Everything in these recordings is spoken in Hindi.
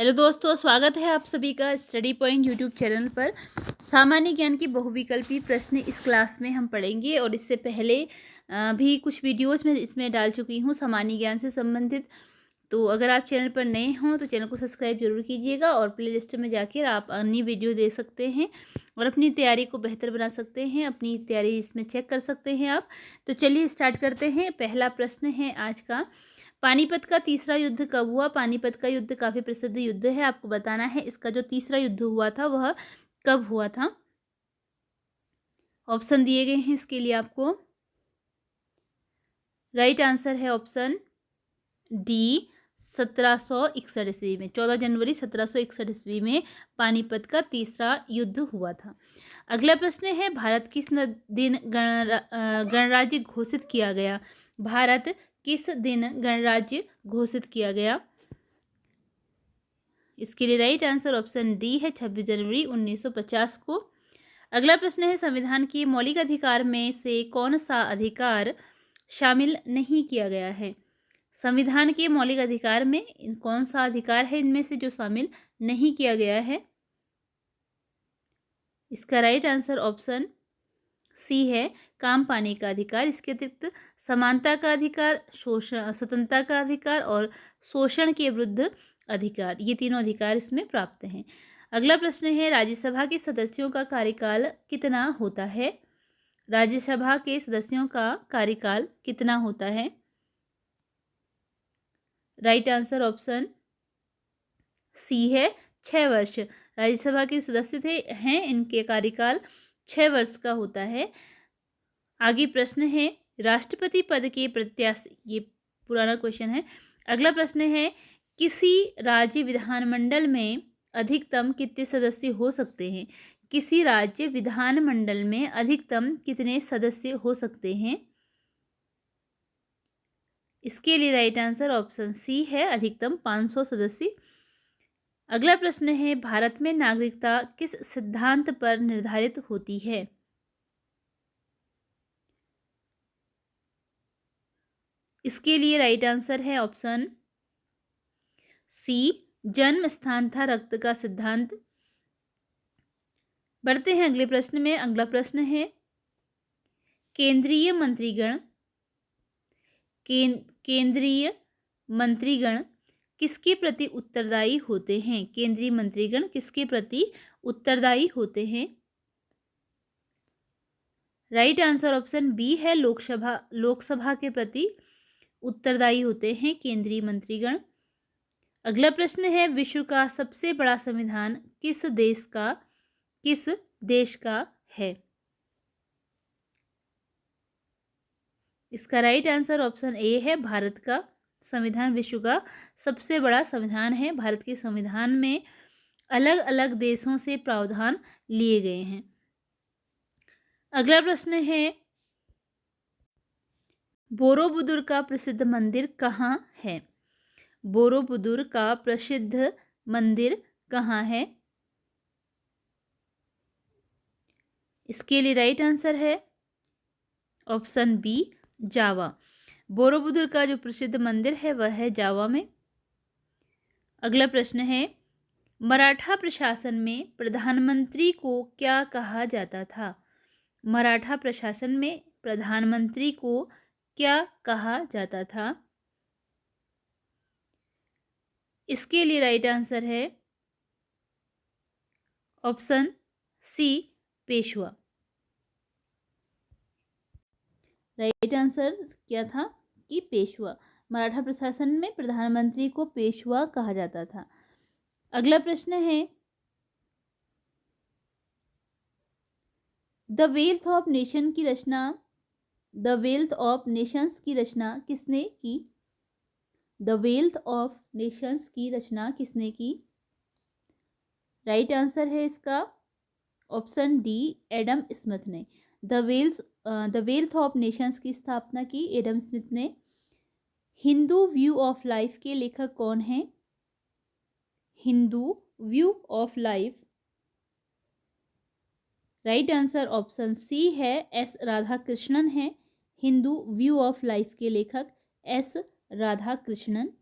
हेलो दोस्तों, स्वागत है आप सभी का स्टडी पॉइंट यूट्यूब चैनल पर। सामान्य ज्ञान की बहुविकल्पी प्रश्न इस क्लास में हम पढ़ेंगे और इससे पहले भी कुछ वीडियोस में इसमें डाल चुकी हूँ सामान्य ज्ञान से संबंधित। तो अगर आप चैनल पर नए हों तो चैनल को सब्सक्राइब जरूर कीजिएगा और प्लेलिस्ट में जाकर आप अन्य वीडियो देख सकते हैं और अपनी तैयारी को बेहतर बना सकते हैं। अपनी तैयारी इसमें चेक कर सकते हैं आप। तो चलिए स्टार्ट करते हैं। पहला प्रश्न है आज का, पानीपत का तीसरा युद्ध कब हुआ? पानीपत का युद्ध काफ़ी प्रसिद्ध युद्ध है, आपको बताना है इसका जो तीसरा युद्ध हुआ था वह कब हुआ था। ऑप्शन दिए गए हैं इसके लिए आपको। राइट आंसर है ऑप्शन डी, 1761 ईस्वी में। 14 जनवरी 1761 ईस्वी में पानीपत का तीसरा युद्ध हुआ था। अगला प्रश्न है, भारत किस दिन गणराज्य घोषित किया गया? भारत किस दिन गणराज्य घोषित किया गया? इसके लिए राइट आंसर ऑप्शन डी है, 26 जनवरी 1950 को। अगला प्रश्न है, संविधान के मौलिक अधिकार में से कौन सा अधिकार शामिल नहीं किया गया है? संविधान के मौलिक अधिकार में कौन सा अधिकार है इनमें से जो शामिल नहीं किया गया है? इसका राइट आंसर ऑप्शन सी है, काम पाने का अधिकार। इसके अतिरिक्त समानता का अधिकार, शोषण स्वतंत्रता का अधिकार और शोषण के विरुद्ध अधिकार, ये तीनों अधिकार इसमें प्राप्त हैं। अगला प्रश्न है, राज्यसभा के सदस्यों का कार्यकाल कितना होता है? राज्यसभा के सदस्यों का कार्यकाल कितना होता है? राइट आंसर ऑप्शन सी है, 6 वर्ष। राज्यसभा के सदस्य हैं, इनके कार्यकाल 6 वर्ष का होता है। आगे प्रश्न है, राष्ट्रपति पद के प्रत्याशी, ये पुराना क्वेश्चन है। अगला प्रश्न है, किसी राज्य विधानमंडल में अधिकतम कितने सदस्य हो सकते हैं? किसी राज्य विधानमंडल में अधिकतम कितने सदस्य हो सकते हैं? इसके लिए राइट आंसर ऑप्शन सी है, अधिकतम 500 सदस्य। अगला प्रश्न है, भारत में नागरिकता किस सिद्धांत पर निर्धारित होती है? इसके लिए राइट आंसर है ऑप्शन सी, जन्म स्थान था रक्त का सिद्धांत। बढ़ते हैं अगले प्रश्न में। अगला प्रश्न है, केंद्रीय मंत्रीगण केंद्रीय मंत्रीगण किसके प्रति उत्तरदायी होते हैं? केंद्रीय मंत्रीगण किसके प्रति उत्तरदायी होते हैं? राइट आंसर ऑप्शन बी है, लोकसभा के प्रति उत्तरदायी होते हैं केंद्रीय मंत्रीगण। अगला प्रश्न है, विश्व का सबसे बड़ा संविधान किस देश का है? इसका राइट आंसर ऑप्शन ए है, भारत का संविधान विश्व का सबसे बड़ा संविधान है। भारत के संविधान में अलग अलग देशों से प्रावधान लिए गए हैं। अगला प्रश्न है, बोरोबुदुर का प्रसिद्ध मंदिर कहाँ है? बोरोबुदुर का प्रसिद्ध मंदिर कहाँ है? इसके लिए राइट आंसर है ऑप्शन बी, जावा। बोरोबुदुर का जो प्रसिद्ध मंदिर है वह है जावा में। अगला प्रश्न है, मराठा प्रशासन में प्रधानमंत्री को क्या कहा जाता था? मराठा प्रशासन में प्रधानमंत्री को क्या कहा जाता था? इसके लिए राइट आंसर है option C, Peshwa. Right answer क्या था कि पेशवा। मराठा प्रशासन में प्रधानमंत्री को पेशवा कहा जाता था। अगला प्रश्न है, द वेल्थ ऑफ नेशंस की रचना किसने की? द वेल्थ ऑफ नेशंस की रचना किसने की? राइट आंसर है इसका ऑप्शन डी, एडम स्मिथ ने। द वेल्थ ऑफ नेशंस की स्थापना की एडम स्मिथ ने। हिंदू व्यू ऑफ लाइफ के लेखक कौन हैं? Hindu view of life, right answer option C है, एस राधाकृष्णन है। हिंदू व्यू ऑफ लाइफ के लेखक S Radhakrishnan.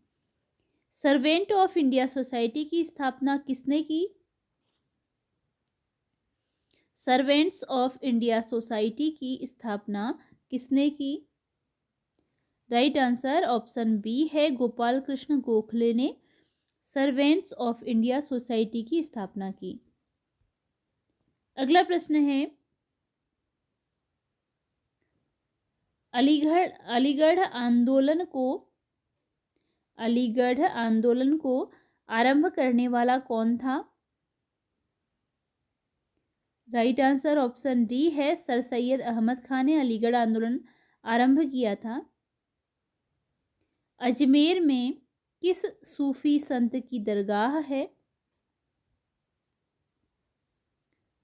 Servant of India society की स्थापना किसने की? सर्वेंट्स ऑफ इंडिया सोसाइटी की स्थापना किसने की? राइट आंसर ऑप्शन बी है, गोपाल कृष्ण गोखले ने सर्वेंट्स ऑफ इंडिया सोसाइटी की स्थापना की। अगला प्रश्न है, अलीगढ़ अलीगढ़ आंदोलन को अलीगढ़ आंदोलन को आरंभ करने वाला कौन था? राइट आंसर ऑप्शन डी है, सर सैयद अहमद खान ने अलीगढ़ आंदोलन आरंभ किया था। अजमेर में किस सूफी संत की दरगाह है?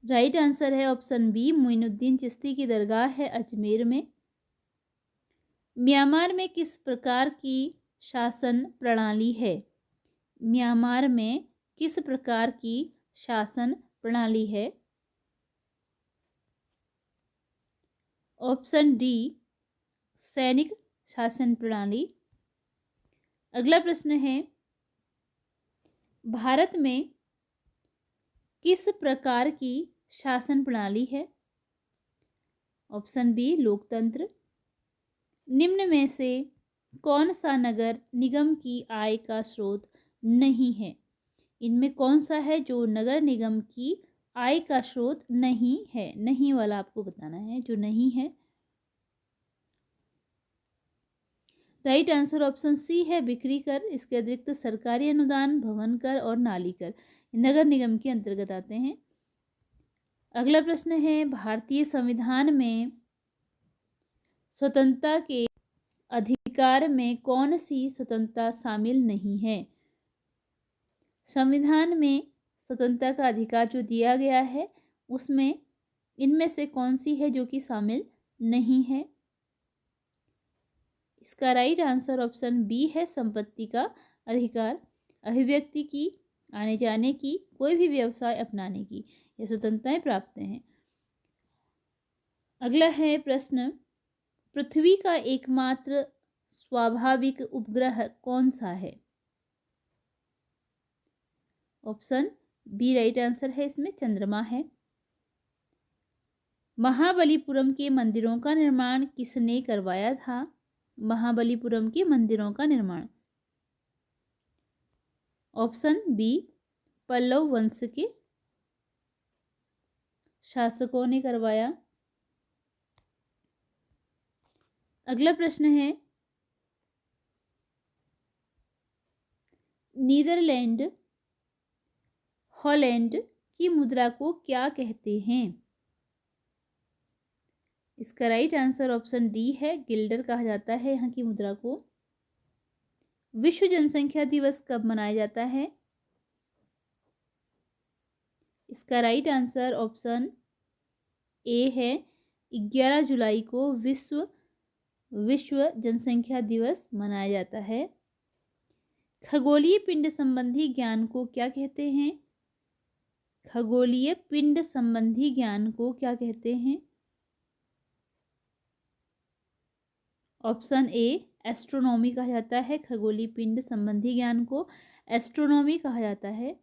राइट आंसर है ऑप्शन बी, मोइनुद्दीन चिश्ती की दरगाह है अजमेर में। म्यांमार में किस प्रकार की शासन प्रणाली है? म्यांमार में किस प्रकार की शासन प्रणाली है? ऑप्शन डी, सैनिक शासन प्रणाली। अगला प्रश्न है, भारत में किस प्रकार की शासन प्रणाली है? ऑप्शन बी, लोकतंत्र। निम्न में से कौन सा नगर निगम की आय का स्रोत नहीं है? इनमें कौन सा है जो नगर निगम की आय का स्रोत नहीं है? नहीं वाला आपको बताना है, जो नहीं है। राइट आंसर ऑप्शन सी है, बिक्री कर। इसके अतिरिक्त सरकारी अनुदान, भवन कर और नाली कर नगर निगम के अंतर्गत आते हैं। अगला प्रश्न है, भारतीय संविधान में स्वतंत्रता के अधिकार में कौन सी स्वतंत्रता शामिल नहीं है? संविधान में स्वतंत्रता का अधिकार जो दिया गया है उसमें इनमें से कौन सी है जो कि शामिल नहीं है? इसका राइट आंसर ऑप्शन बी है, संपत्ति का अधिकार। अभिव्यक्ति की, आने जाने की, कोई भी व्यवसाय अपनाने की, ये स्वतंत्रताएं प्राप्त हैं। अगला है प्रश्न, पृथ्वी का एकमात्र स्वाभाविक उपग्रह कौन सा है? ऑप्शन बी राइट आंसर है, इसमें चंद्रमा है। महाबलीपुरम के मंदिरों का निर्माण किसने करवाया था? महाबलीपुरम के मंदिरों का निर्माण ऑप्शन बी, पल्लव वंश के शासकों ने करवाया। अगला प्रश्न है, नीदरलैंड हॉलैंड की मुद्रा को क्या कहते हैं? इसका राइट आंसर ऑप्शन डी है, गिल्डर कहा जाता है यहाँ की मुद्रा को। विश्व जनसंख्या दिवस कब मनाया जाता है? इसका राइट आंसर ऑप्शन ए है, 11 जुलाई को विश्व जनसंख्या दिवस मनाया जाता है। खगोलीय पिंड संबंधी ज्ञान को क्या कहते हैं? खगोलीय पिंड संबंधी ज्ञान को क्या कहते हैं? ऑप्शन ए, एस्ट्रोनॉमी कहा जाता है। खगोलीय पिंड संबंधी ज्ञान को एस्ट्रोनॉमी कहा जाता है।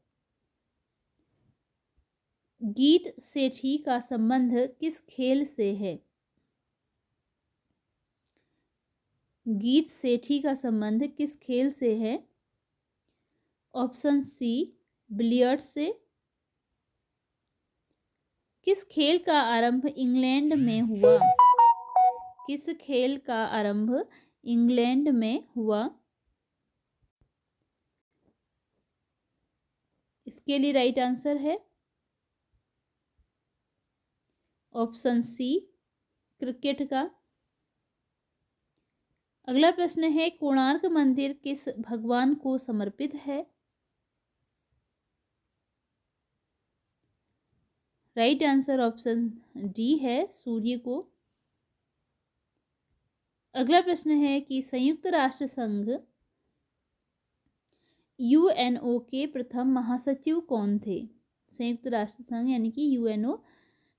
गीत सेठी का संबंध किस खेल से है? गीत सेठी का संबंध किस खेल से है? ऑप्शन सी, बिलियर्ड्स से। किस खेल का आरंभ इंग्लैंड में हुआ? किस खेल का आरंभ इंग्लैंड में हुआ? इसके लिए राइट आंसर है ऑप्शन सी, क्रिकेट का। अगला प्रश्न है, कोणार्क मंदिर किस भगवान को समर्पित है? राइट आंसर ऑप्शन डी है, सूर्य को। अगला प्रश्न है कि संयुक्त राष्ट्र संघ यूएनओ के प्रथम महासचिव कौन थे? संयुक्त राष्ट्र संघ यानी कि यूएनओ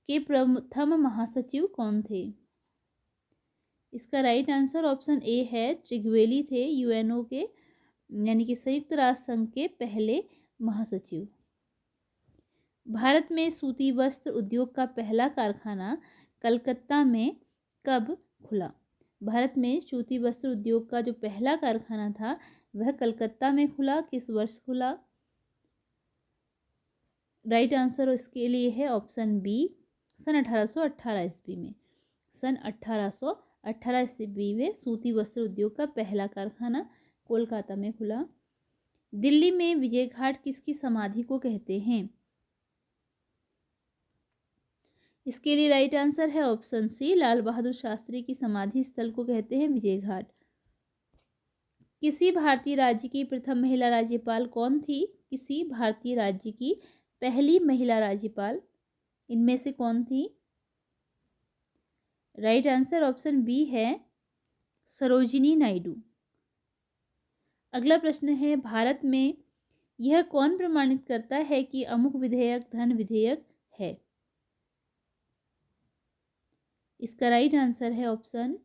के प्रथम महासचिव कौन थे? इसका राइट आंसर ऑप्शन ए है, चिगवेली थे यूएनओ के यानी कि संयुक्त राष्ट्र संघ के पहले महासचिव। भारत में सूती वस्त्र उद्योग का पहला कारखाना कलकत्ता में कब खुला? भारत में सूती वस्त्र उद्योग का जो पहला कारखाना था वह कलकत्ता में खुला। किस वर्ष खुला? राइट आंसर इसके लिए है ऑप्शन बी, सन 1818 ईस्वी में। सन 1818 ईस्वी में सूती वस्त्र उद्योग का पहला कारखाना कोलकाता में खुला। दिल्ली में विजय घाट किसकी समाधि को कहते हैं? इसके लिए राइट आंसर है ऑप्शन सी, लाल बहादुर शास्त्री की समाधि स्थल को कहते हैं विजय घाट। किसी भारतीय राज्य की प्रथम महिला राज्यपाल कौन थी? किसी भारतीय राज्य की पहली महिला राज्यपाल इनमें से कौन थी? राइट आंसर ऑप्शन बी है सरोजिनी नायडू। अगला प्रश्न है, भारत में यह कौन प्रमाणित करता है कि अमुक विधेयक धन विधेयक है? इसका राइट आंसर है ऑप्शन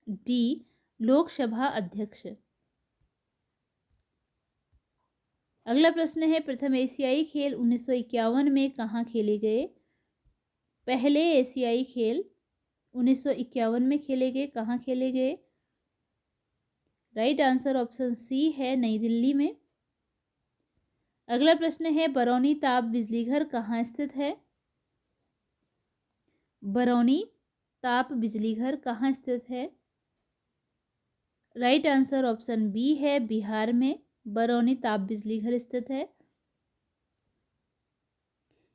डी, लोकसभा अध्यक्ष। अगला प्रश्न है, प्रथम एशियाई खेल 1951 में कहाँ खेले गए? पहले एशियाई खेल 1951 में खेले गए, कहाँ खेले गए? राइट आंसर ऑप्शन सी है, नई दिल्ली में। अगला प्रश्न है, बरौनी ताप बिजली घर कहाँ स्थित है? बरौनी ताप बिजली घर कहाँ स्थित है? राइट आंसर ऑप्शन बी है, बिहार में बरौनी ताप बिजली घर स्थित है।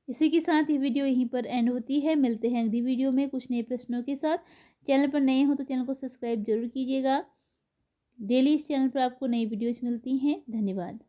इसी के साथ ये वीडियो यहीं पर एंड होती है। मिलते हैं अगली वीडियो में कुछ नए प्रश्नों के साथ। चैनल पर नए हो तो चैनल को सब्सक्राइब जरूर कीजिएगा। डेली इस चैनल पर आपको नई वीडियोज मिलती हैं। धन्यवाद।